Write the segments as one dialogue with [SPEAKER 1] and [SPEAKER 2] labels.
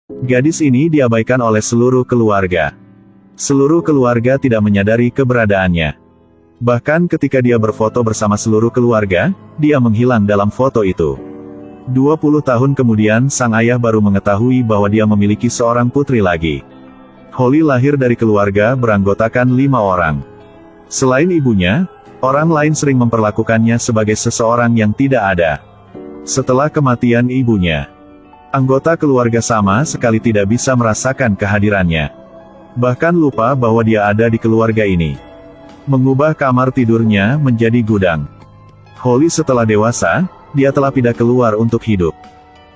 [SPEAKER 1] Gadis ini diabaikan oleh seluruh keluarga. Seluruh keluarga tidak menyadari keberadaannya. Bahkan ketika dia berfoto bersama seluruh keluarga, dia menghilang dalam foto itu. 20 tahun kemudian sang ayah baru mengetahui bahwa dia memiliki seorang putri lagi. Holly lahir dari keluarga beranggotakan 5 orang. Selain ibunya, orang lain sering memperlakukannya sebagai seseorang yang tidak ada. Setelah kematian ibunya, anggota keluarga sama sekali tidak bisa merasakan kehadirannya. Bahkan lupa bahwa dia ada di keluarga ini. Mengubah kamar tidurnya menjadi gudang. Holly setelah dewasa, dia telah pindah keluar untuk hidup.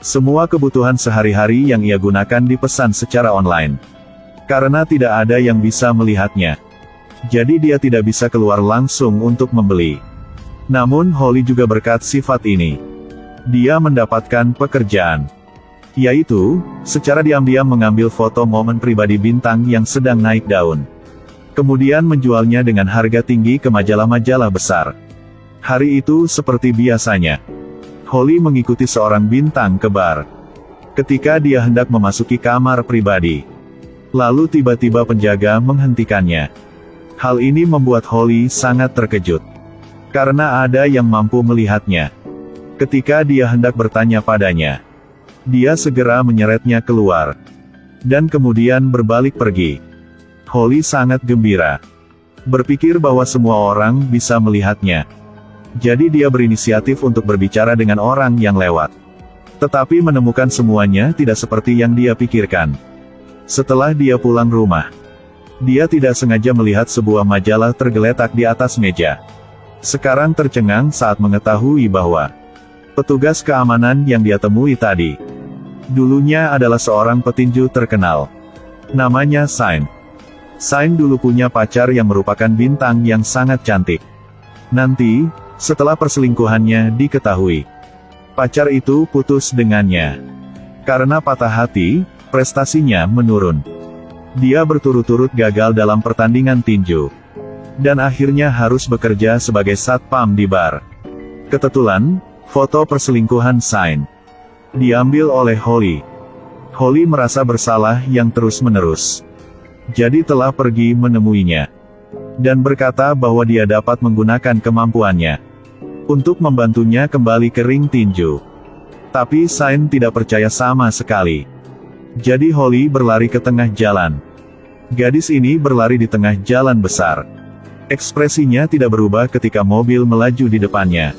[SPEAKER 1] Semua kebutuhan sehari-hari yang ia gunakan dipesan secara online. Karena tidak ada yang bisa melihatnya. Jadi dia tidak bisa keluar langsung untuk membeli. Namun Holly juga berkat sifat ini. Dia mendapatkan pekerjaan. Yaitu, secara diam-diam mengambil foto momen pribadi bintang yang sedang naik daun. Kemudian menjualnya dengan harga tinggi ke majalah-majalah besar. Hari itu seperti biasanya. Holly mengikuti seorang bintang ke bar. Ketika dia hendak memasuki kamar pribadi. Lalu tiba-tiba penjaga menghentikannya. Hal ini membuat Holly sangat terkejut. Karena ada yang mampu melihatnya. Ketika dia hendak bertanya padanya, dia segera menyeretnya keluar. Dan kemudian berbalik pergi. Holly sangat gembira. Berpikir bahwa semua orang bisa melihatnya. Jadi dia berinisiatif untuk berbicara dengan orang yang lewat. Tetapi menemukan semuanya tidak seperti yang dia pikirkan. Setelah dia pulang rumah, dia tidak sengaja melihat sebuah majalah tergeletak di atas meja. Sekarang tercengang saat mengetahui bahwa petugas keamanan yang dia temui tadi, dulunya adalah seorang petinju terkenal. Namanya Sain. Sain dulu punya pacar yang merupakan bintang yang sangat cantik. Nanti, setelah perselingkuhannya diketahui, pacar itu putus dengannya. Karena patah hati, prestasinya menurun. Dia berturut-turut gagal dalam pertandingan tinju. Dan akhirnya harus bekerja sebagai satpam di bar. Kebetulan, foto perselingkuhan Sain diambil oleh Holly. Holly merasa bersalah yang terus-menerus. Jadi telah pergi menemuinya. Dan berkata bahwa dia dapat menggunakan kemampuannya untuk membantunya kembali ke ring tinju. Tapi Sain tidak percaya sama sekali. Jadi Holly berlari ke tengah jalan. Gadis ini berlari di tengah jalan besar. Ekspresinya tidak berubah ketika mobil melaju di depannya.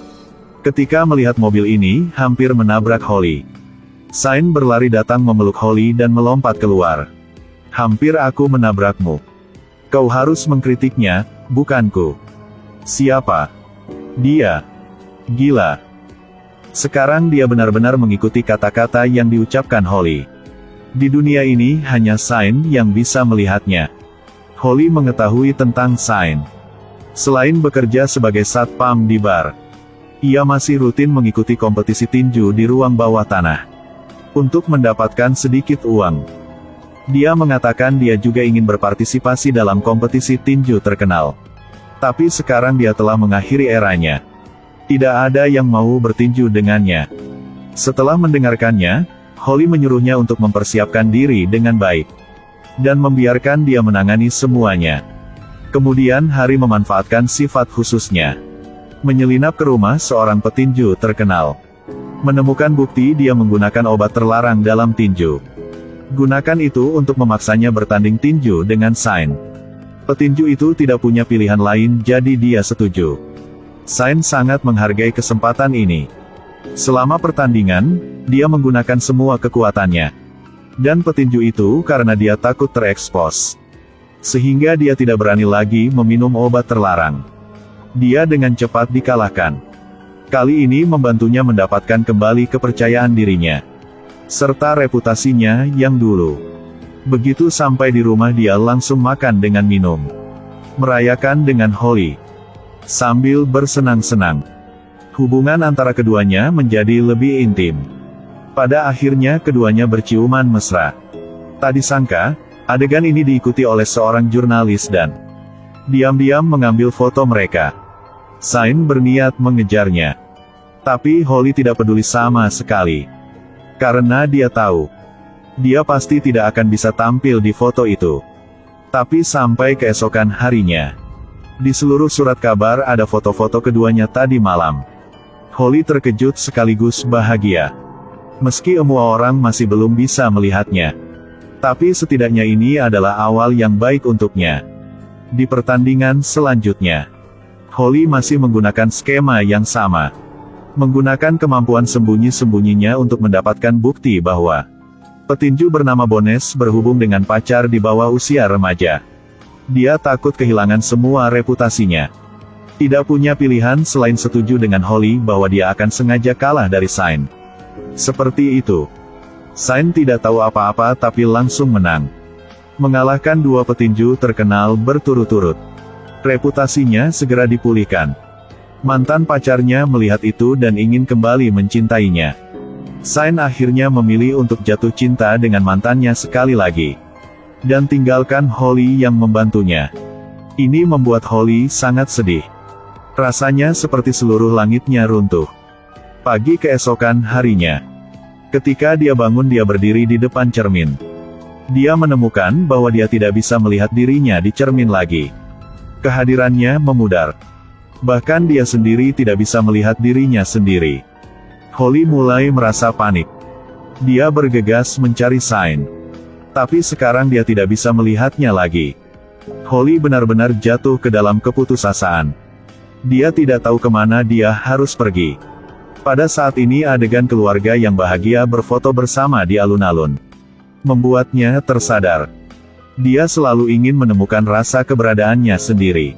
[SPEAKER 1] Ketika melihat mobil ini hampir menabrak Holly, Sain berlari datang memeluk Holly dan melompat keluar. Hampir aku menabrakmu. Kau harus mengkritiknya, bukanku. Siapa? Dia. Gila. Sekarang dia benar-benar mengikuti kata-kata yang diucapkan Holly. Di dunia ini hanya Sain yang bisa melihatnya. Holly mengetahui tentang Sain. Selain bekerja sebagai satpam di bar, ia masih rutin mengikuti kompetisi tinju di ruang bawah tanah. Untuk mendapatkan sedikit uang. Dia mengatakan dia juga ingin berpartisipasi dalam kompetisi tinju terkenal. Tapi sekarang dia telah mengakhiri eranya. Tidak ada yang mau bertinju dengannya. Setelah mendengarkannya, Holly menyuruhnya untuk mempersiapkan diri dengan baik. Dan membiarkan dia menangani semuanya. Kemudian Hari memanfaatkan sifat khususnya. Menyelinap ke rumah seorang petinju terkenal. Menemukan bukti dia menggunakan obat terlarang dalam tinju. Gunakan itu untuk memaksanya bertanding tinju dengan Sain. Petinju itu tidak punya pilihan lain jadi dia setuju. Sain sangat menghargai kesempatan ini. Selama pertandingan, dia menggunakan semua kekuatannya. Dan petinju itu karena dia takut terekspos. Sehingga dia tidak berani lagi meminum obat terlarang. Dia dengan cepat dikalahkan. Kali ini membantunya mendapatkan kembali kepercayaan dirinya. Serta reputasinya yang dulu. Begitu sampai di rumah dia langsung makan dengan minum. Merayakan dengan Holly. Sambil bersenang-senang. Hubungan antara keduanya menjadi lebih intim. Pada akhirnya keduanya berciuman mesra. Tak disangka, adegan ini diikuti oleh seorang jurnalis dan diam-diam mengambil foto mereka. Sain berniat mengejarnya. Tapi Holly tidak peduli sama sekali. Karena dia tahu, Dia pasti tidak akan bisa tampil di foto itu. Tapi sampai keesokan harinya, di seluruh surat kabar ada foto-foto keduanya tadi malam. Holly terkejut sekaligus bahagia. Meski semua orang masih belum bisa melihatnya. Tapi setidaknya ini adalah awal yang baik untuknya. Di pertandingan selanjutnya, Holly masih menggunakan skema yang sama. Menggunakan kemampuan sembunyi-sembunyinya untuk mendapatkan bukti bahwa petinju bernama Bones berhubung dengan pacar di bawah usia remaja. Dia takut kehilangan semua reputasinya. Tidak punya pilihan selain setuju dengan Holly bahwa dia akan sengaja kalah dari Shine. Seperti itu. Shine tidak tahu apa-apa tapi langsung menang. Mengalahkan dua petinju terkenal berturut-turut. Reputasinya segera dipulihkan. Mantan pacarnya melihat itu dan ingin kembali mencintainya. Shine akhirnya memilih untuk jatuh cinta dengan mantannya sekali lagi. Dan tinggalkan Holly yang membantunya. Ini membuat Holly sangat sedih. Rasanya seperti seluruh langitnya runtuh. Pagi keesokan harinya, ketika dia bangun dia berdiri di depan cermin. Dia menemukan bahwa dia tidak bisa melihat dirinya di cermin lagi. Kehadirannya memudar. Bahkan dia sendiri tidak bisa melihat dirinya sendiri. Holly mulai merasa panik. Dia bergegas mencari Shine. Tapi sekarang dia tidak bisa melihatnya lagi. Holly benar-benar jatuh ke dalam keputusasaan. Dia tidak tahu kemana dia harus pergi. Pada saat ini adegan keluarga yang bahagia berfoto bersama di alun-alun membuatnya tersadar. Dia selalu ingin menemukan rasa keberadaannya sendiri.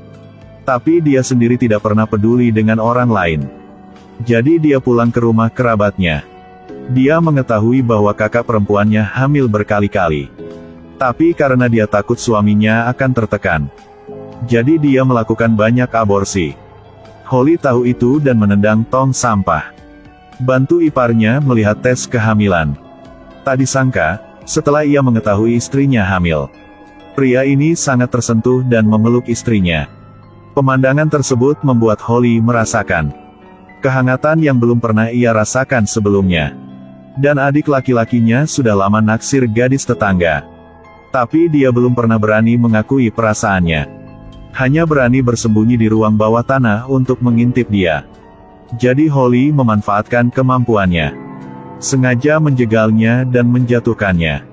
[SPEAKER 1] Tapi dia sendiri tidak pernah peduli dengan orang lain. Jadi dia pulang ke rumah kerabatnya. Dia mengetahui bahwa kakak perempuannya hamil berkali-kali. Tapi karena dia takut suaminya akan tertekan, jadi dia melakukan banyak aborsi. Holly tahu itu dan menendang tong sampah. Bantu iparnya melihat tes kehamilan. Tak disangka, setelah ia mengetahui istrinya hamil, pria ini sangat tersentuh dan memeluk istrinya. Pemandangan tersebut membuat Holly merasakan kehangatan yang belum pernah ia rasakan sebelumnya. Dan adik laki-lakinya sudah lama naksir gadis tetangga. Tapi dia belum pernah berani mengakui perasaannya. Hanya berani bersembunyi di ruang bawah tanah untuk mengintip dia. Jadi Holly memanfaatkan kemampuannya. Sengaja menjegalnya dan menjatuhkannya.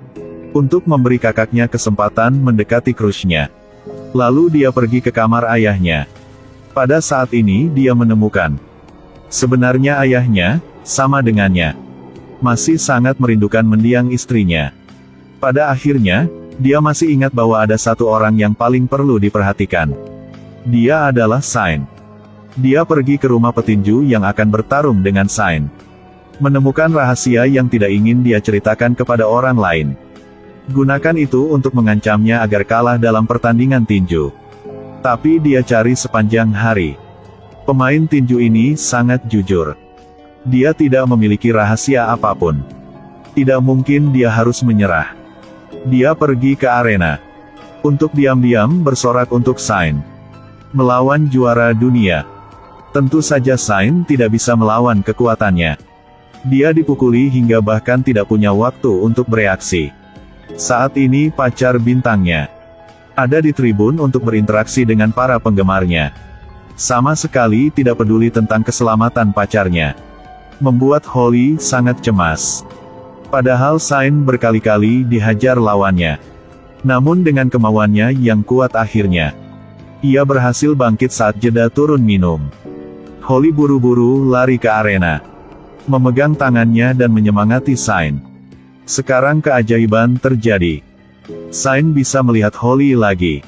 [SPEAKER 1] Untuk memberi kakaknya kesempatan mendekati crushnya. Lalu dia pergi ke kamar ayahnya. Pada saat ini dia menemukan. Sebenarnya ayahnya, sama dengannya. Masih sangat merindukan mendiang istrinya. Pada akhirnya, dia masih ingat bahwa ada satu orang yang paling perlu diperhatikan. Dia adalah Shine. Dia pergi ke rumah petinju yang akan bertarung dengan Shine. Menemukan rahasia yang tidak ingin dia ceritakan kepada orang lain. Gunakan itu untuk mengancamnya agar kalah dalam pertandingan tinju. Tapi dia cari sepanjang hari. Pemain tinju ini sangat jujur. Dia tidak memiliki rahasia apapun. Tidak mungkin dia harus menyerah. Dia pergi ke arena. Untuk diam-diam bersorak untuk Shine. Melawan juara dunia. Tentu saja Shine tidak bisa melawan kekuatannya. Dia dipukuli hingga bahkan tidak punya waktu untuk bereaksi. Saat ini pacar bintangnya ada di tribun untuk berinteraksi dengan para penggemarnya. Sama sekali tidak peduli tentang keselamatan pacarnya. Membuat Holly sangat cemas. Padahal Shine berkali-kali dihajar lawannya. Namun dengan kemauannya yang kuat akhirnya, ia berhasil bangkit saat jeda turun minum. Holly buru-buru lari ke arena. Memegang tangannya dan menyemangati Shine. Sekarang keajaiban terjadi. Shine bisa melihat Holly lagi.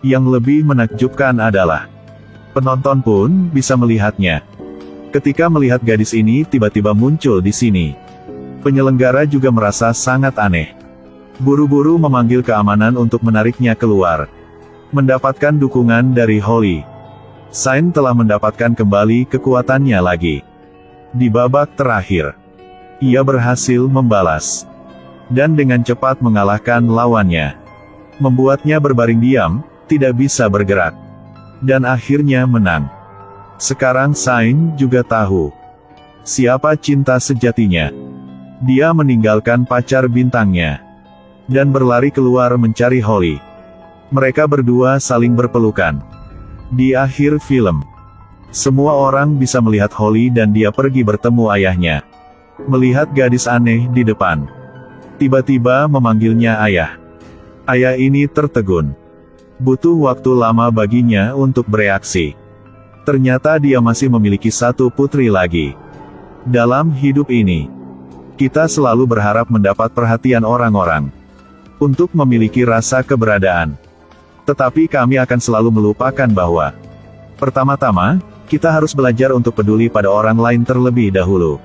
[SPEAKER 1] Yang lebih menakjubkan adalah, penonton pun bisa melihatnya. Ketika melihat gadis ini tiba-tiba muncul di sini, penyelenggara juga merasa sangat aneh. Buru-buru memanggil keamanan untuk menariknya keluar. Mendapatkan dukungan dari Holly, Shine telah mendapatkan kembali kekuatannya lagi. Di babak terakhir, ia berhasil membalas. Dan dengan cepat mengalahkan lawannya. Membuatnya berbaring diam, tidak bisa bergerak. Dan akhirnya menang. Sekarang Shine juga tahu siapa cinta sejatinya. Dia meninggalkan pacar bintangnya dan berlari keluar mencari Holly. Mereka berdua saling berpelukan. Di akhir film, semua orang bisa melihat Holly dan dia pergi bertemu ayahnya. Melihat gadis aneh di depan, tiba-tiba memanggilnya ayah. Ayah ini tertegun. Butuh waktu lama baginya untuk bereaksi. Ternyata dia masih memiliki satu putri lagi. Dalam hidup ini, kita selalu berharap mendapat perhatian orang-orang, untuk memiliki rasa keberadaan. Tetapi kami akan selalu melupakan bahwa, pertama-tama, kita harus belajar untuk peduli pada orang lain terlebih dahulu.